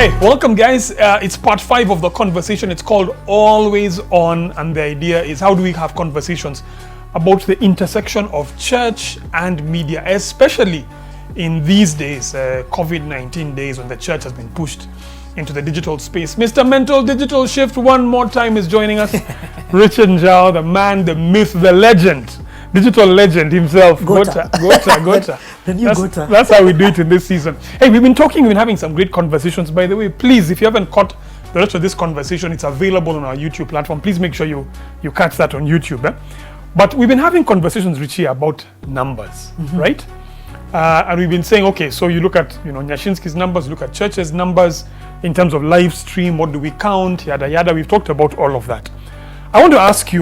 Hey, welcome guys. It's part 5 of the conversation. It's called Always On, and the idea is how do we have conversations about the intersection of church and media, especially in these days, COVID-19 days, when the church has been pushed into the digital space. Mr. Mental Digital Shift one more time is joining us. Richard Njau, the man, the myth, the legend, digital legend himself. Gota. The new Gota. That's how we do it in this season. Hey, we've been having some great conversations. By the way, please, if you haven't caught the rest of this conversation, it's available on our YouTube platform. Please make sure you catch that on YouTube. But we've been having conversations, Richie, about numbers, right? And we've been saying, okay, so you look at, Nyashinsky's numbers, look at church's numbers in terms of live stream, what do we count, yada yada. We've talked about all of that. I want to ask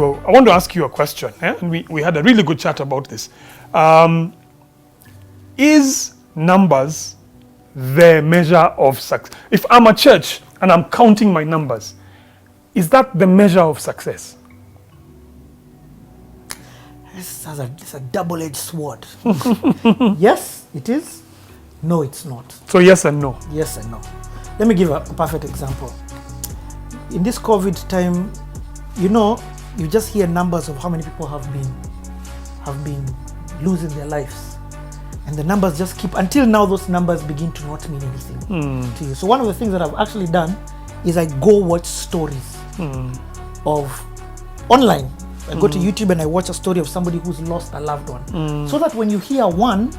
you a question. And we had a really good chat about this. Is numbers the measure of success? If I'm a church and I'm counting my numbers, is that the measure of success? It's a double-edged sword. Yes, it is. No, it's not. So yes and no. Yes and no. Let me give a perfect example. In this COVID time, you just hear numbers of how many people have been losing their lives, and the numbers just keep, until now those numbers begin to not mean anything to you. So one of the things that I've actually done is I go watch stories of online. I go to YouTube and I watch a story of somebody who's lost a loved one, so that when you hear one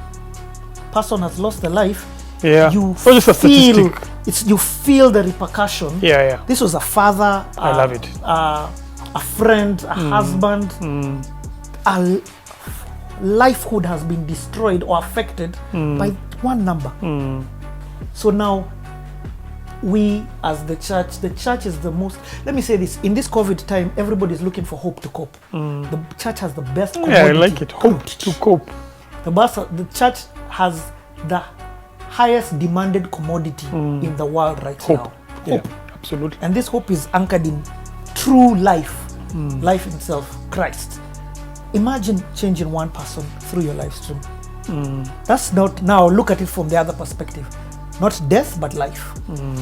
person has lost a life, you feel the repercussion. This was a father, I love it, a friend, a husband, a livelihood has been destroyed or affected by one number. So now we as the church is the most, let me say this, in this COVID time, everybody is looking for hope to cope. The church has the best commodity. I like it, hope to cope. The church has the highest demanded commodity in the world right now. Hope, absolutely. And this hope is anchored in true life, life itself, Christ. Imagine changing one person through your live stream. That's not, now look at it from the other perspective. Not death, but life.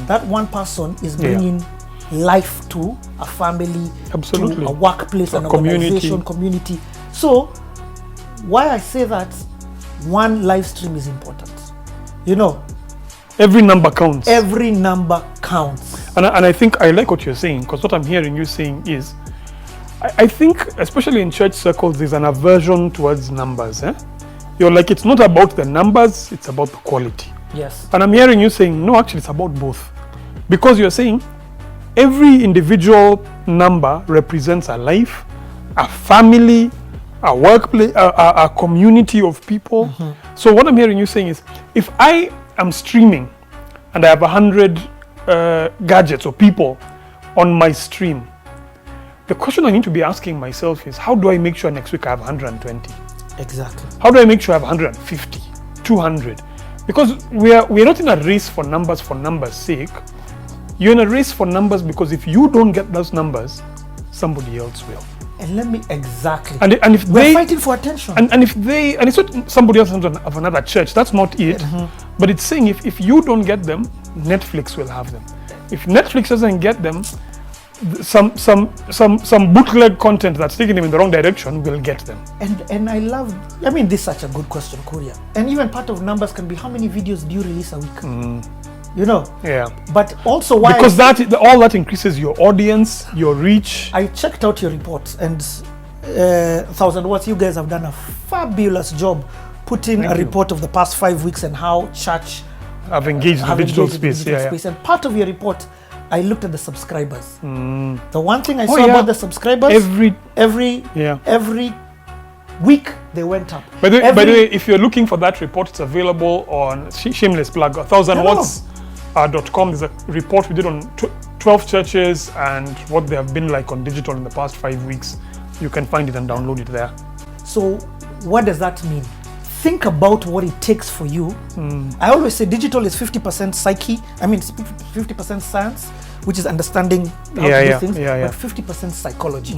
That one person is bringing life to a family, absolutely, to a workplace, an organization, community. So why I say that one live stream is important. Every number counts. Every number counts. And I think I like what you're saying, because what I'm hearing you saying is, I think, especially in church circles, there's an aversion towards numbers. You're like, it's not about the numbers, it's about the quality. Yes. And I'm hearing you saying, no, actually, it's about both. Because you're saying every individual number represents a life, a family, a workplace, a community of people. So what I'm hearing you saying is, if I am streaming and I have 100 gadgets or people on my stream, the question I need to be asking myself is, how do I make sure next week I have 120? Exactly. How do I make sure I have 150, 200? Because we're not in a race for numbers sake. You're in a race for numbers because if you don't get those numbers, somebody else will. And let me exactly. And if we're fighting for attention. And it's not somebody else of another church. That's not it. But it's saying if you don't get them, Netflix will have them. If Netflix doesn't get them, some bootleg content that's taking them in the wrong direction will get them. And this is such a good question, Korea. And even part of numbers can be how many videos do you release a week? But also why? Because all that increases your audience, your reach. I checked out your report, and 1000 Watts, you guys have done a fabulous job putting a report of the past 5 weeks and how church have engaged in the digital space. And part of your report, I looked at the subscribers. The one thing I saw about the subscribers, every week they went up. By the way, if you're looking for that report, it's available on shameless plug 1000watts.com. There's a report we did on 12 churches and what they have been like on digital in the past 5 weeks. You can find it and download it there. So what does that mean? Think about what it takes for you. I always say digital is 50% psyche. It's 50% science, which is understanding how to do things, but 50% psychology.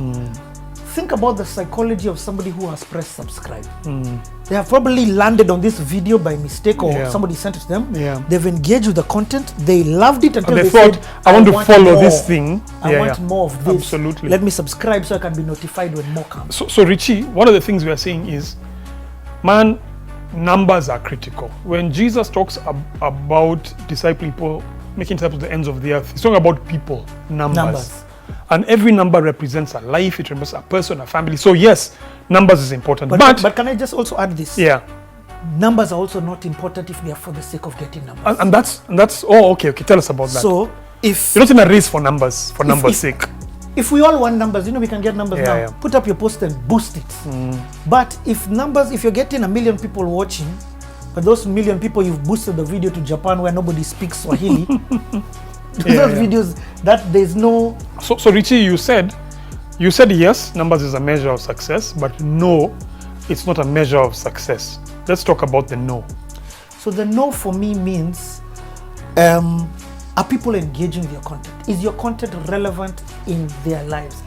think about the psychology of somebody who has pressed subscribe. They have probably landed on this video by mistake, or somebody sent it to them. They've engaged with the content. They loved it until they they thought, said, I want to follow more. this thing. I want more of this. Absolutely. Let me subscribe so I can be notified when more comes. So Richie, one of the things we are saying is, man, numbers are critical. When Jesus talks about people, making disciples at the ends of the earth, he's talking about people, numbers. And every number represents a life, it represents a person, a family. So yes, numbers is important. But can I just also add this? Yeah. Numbers are also not important if they are for the sake of getting numbers. And that's okay. Tell us about that. So if you're not in a race for numbers, for numbers' sake. If we all want numbers, we can get numbers now. Yeah. Put up your post and boost it. But if you're getting 1 million people watching, but those 1 million people, you've boosted the video to Japan where nobody speaks Swahili. Those videos that there's no. So Richie, you said yes, numbers is a measure of success, but no, it's not a measure of success. Let's talk about the no. So the no for me means, are people engaging with your content? Is your content relevant in their lives?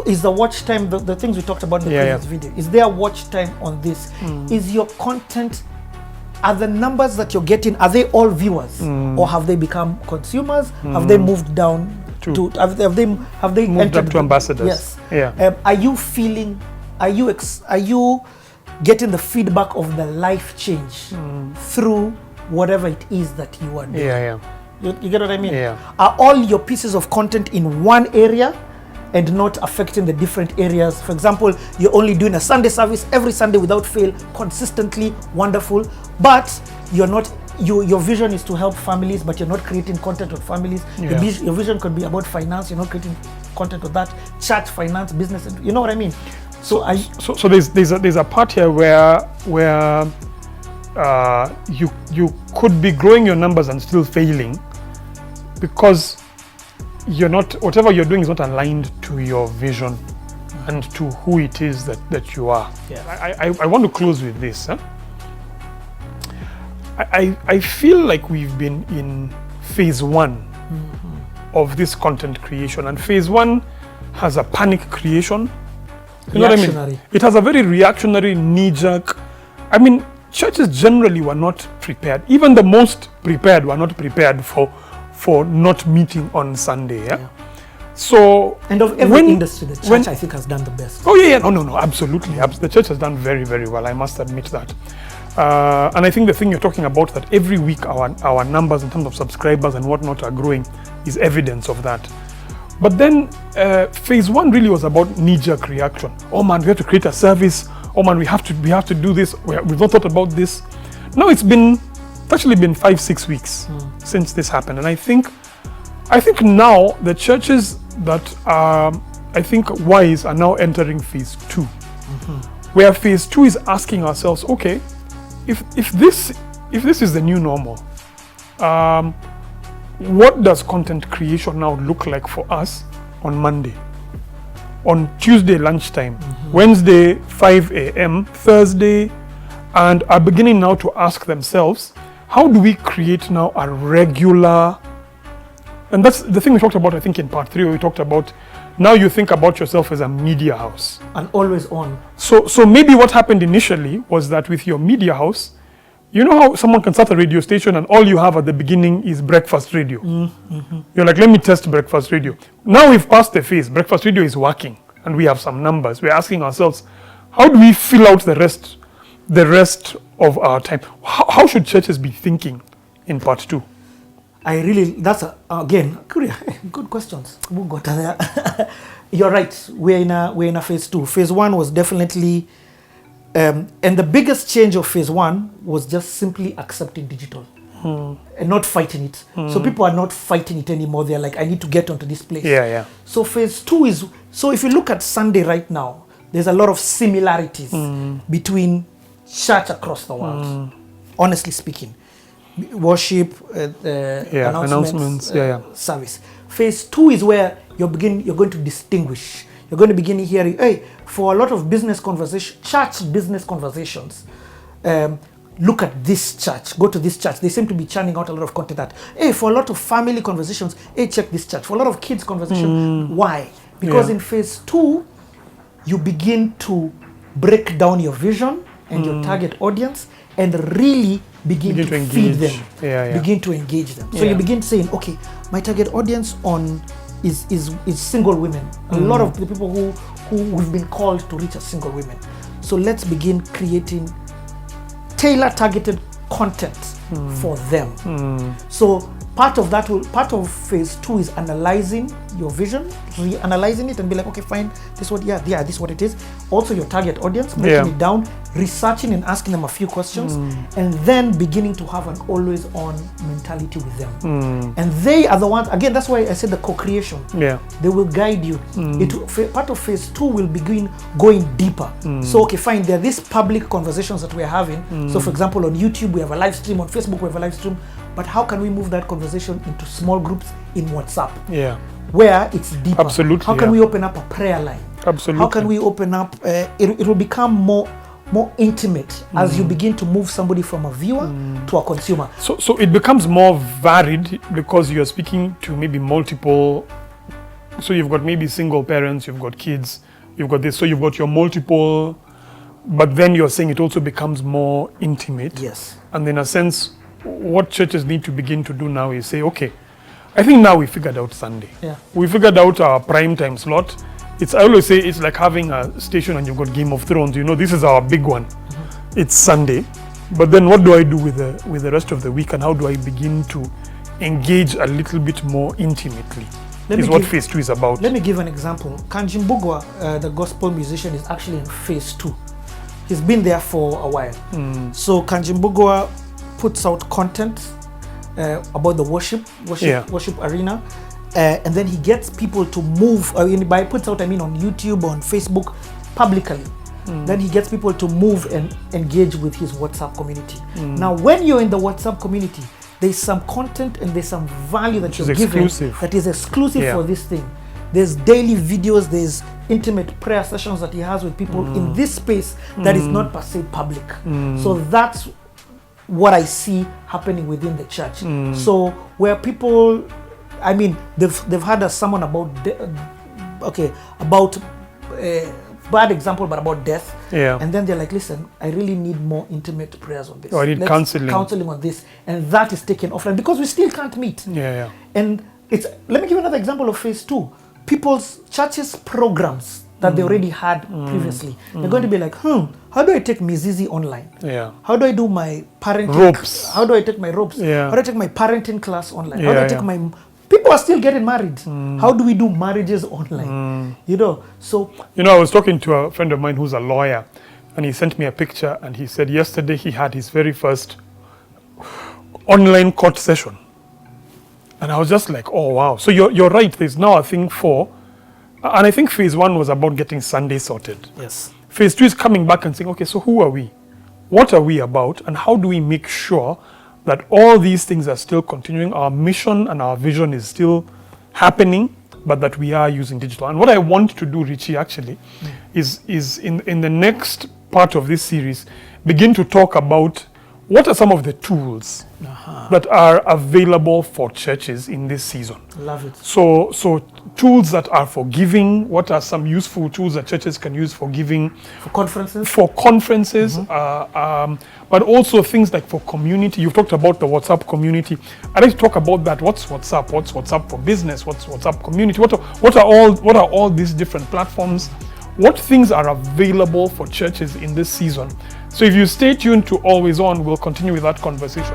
Is the watch time, the things we talked about in the previous video, is there watch time on this? Is your content, are the numbers that you're getting, are they all viewers, or have they become consumers? Have they moved down to have they moved up to ambassadors? Yes. Are you feeling? Are you getting the feedback of the life change through whatever it is that you are doing? You get what I mean? Are all your pieces of content in one area and not affecting the different areas? For example, you're only doing a Sunday service every Sunday without fail, consistently wonderful, but you're not. Your vision is to help families, but you're not creating content on families. Your vision could be about finance. You're not creating content on that. Church, finance, business. You know what I mean? So there's a part here where you could be growing your numbers and still failing because you're not, whatever you're doing is not aligned to your vision and to who it is that you are. I want to close with this. I feel like we've been in phase one of this content creation, and phase one has a panic creation. You know what I mean? It has a very reactionary, knee-jerk. I mean, churches generally were not prepared. Even the most prepared were not prepared for not meeting on Sunday. So, and of every industry, the church I think has done the best. No, absolutely. The church has done very, very well. I must admit that. And I think the thing you're talking about, that every week our numbers in terms of subscribers and whatnot are growing, is evidence of that. But then phase one really was about knee-jerk reaction. Oh man, we have to create a service. Oh man, we have to do this. We've not thought about this. Now it's actually been 5-6 weeks since this happened, and I think now the churches that are, I think, wise are now entering phase two, where phase two is asking ourselves, okay, if this is the new normal, what does content creation now look like for us on Monday, on Tuesday lunchtime, Wednesday 5 a.m., Thursday, and are beginning now to ask themselves, how do we create now a regular, and that's the thing we talked about, I think in part 3, we talked about, now you think about yourself as a media house. And always on. So maybe what happened initially was that with your media house, you know how someone can start a radio station and all you have at the beginning is breakfast radio. You're like, let me test breakfast radio. Now we've passed the phase, breakfast radio is working and we have some numbers. We're asking ourselves, how do we fill out the rest of our time? How should churches be thinking in part 2? Again, good questions. We'll go to there. You're right, we're in a phase 2. Phase 1 was definitely, and the biggest change of phase 1 was just simply accepting digital and not fighting it. So people are not fighting it anymore. They're like, I need to get onto this place. So phase 2 is, so if you look at Sunday right now, there's a lot of similarities between church across the world, honestly speaking. Worship, announcements, service. Phase 2 is where you're going to distinguish. You're going to begin hearing, hey, for a lot of business conversation, church business conversations, look at this church, go to this church. They seem to be churning out a lot of content that, hey, for a lot of family conversations, hey, check this church. For a lot of kids conversation, why? Because in phase 2, you begin to break down your vision and your target audience and really begin to feed them, begin to engage them. So you begin saying, okay, my target audience is single women. A lot of the people who we've been called to reach are single women. So let's begin creating tailor-targeted content for them. So part of phase 2 is analyzing your vision, reanalyzing it and be like, okay, fine, this is what, this is what it is. Also your target audience, breaking it down, researching and asking them a few questions, and then beginning to have an always on mentality with them. And they are the ones, again, that's why I said the co-creation. They will guide you. Part of phase 2 will begin going deeper. So, okay, fine, there are these public conversations that we're having. So for example, on YouTube, we have a live stream, on Facebook, we have a live stream. But how can we move that conversation into small groups in WhatsApp? Where it's deeper. Absolutely. How can we open up a prayer line? Absolutely. How can we open up, it will become more intimate as you begin to move somebody from a viewer to a consumer. So it becomes more varied because you're speaking to maybe multiple, so you've got maybe single parents, you've got kids, you've got this, so you've got your multiple, but then you're saying it also becomes more intimate. Yes. And in a sense, what churches need to begin to do now is say, okay, I think now we figured out Sunday. We figured out our prime time slot. I always say it's like having a station and you've got Game of Thrones. You know, this is our big one. It's Sunday. But then what do I do with the rest of the week, and how do I begin to engage a little bit more intimately? Is what phase 2 is about. Let me give an example. Kanjimbugwa, the gospel musician, is actually in phase 2. He's been there for a while. So Kanjimbugwa puts out content about the worship arena, and then he gets people to move. By puts out, I mean on YouTube, on Facebook, publicly. Then he gets people to move and engage with his WhatsApp community. Now, when you're in the WhatsApp community, there's some content and there's some value that you're given that is exclusive for this thing. There's daily videos, there's intimate prayer sessions that he has with people in this space that is not per se public. So that's what I see happening within the church. So where people, I mean, they've had a sermon about bad example, but about death. And then they're like, listen, I really need more intimate prayers on this. I need counseling on this, and that is taken offline because we still can't meet. And let me give another example of phase 2. People's churches programs that they already had previously. They're going to be like, how do I take Mizizi online? How do I do my parenting? Ropes. How do I take my ropes? How do I take my parenting class online? How do I take my... People are still getting married. How do we do marriages online? You know, so... You know, I was talking to a friend of mine who's a lawyer, and he sent me a picture, and he said yesterday he had his very first online court session. And I was just like, oh, wow. So you're right. There's now a thing for... And I think phase 1 was about getting Sunday sorted. Yes. Phase 2 is coming back and saying, okay, so who are we? What are we about? And how do we make sure that all these things are still continuing? Our mission and our vision is still happening, but that we are using digital. And what I want to do, Richie, actually, is in the next part of this series, begin to talk about what are some of the tools that are available for churches in this season. Love it. So tools that are for giving. What are some useful tools that churches can use for giving? For conferences? For conferences, but also things like for community. You've talked about the WhatsApp community. I'd like to talk about that. What's WhatsApp? What's WhatsApp for business? What's WhatsApp community? What are all these different platforms? What things are available for churches in this season? So if you stay tuned to Always On, we'll continue with that conversation.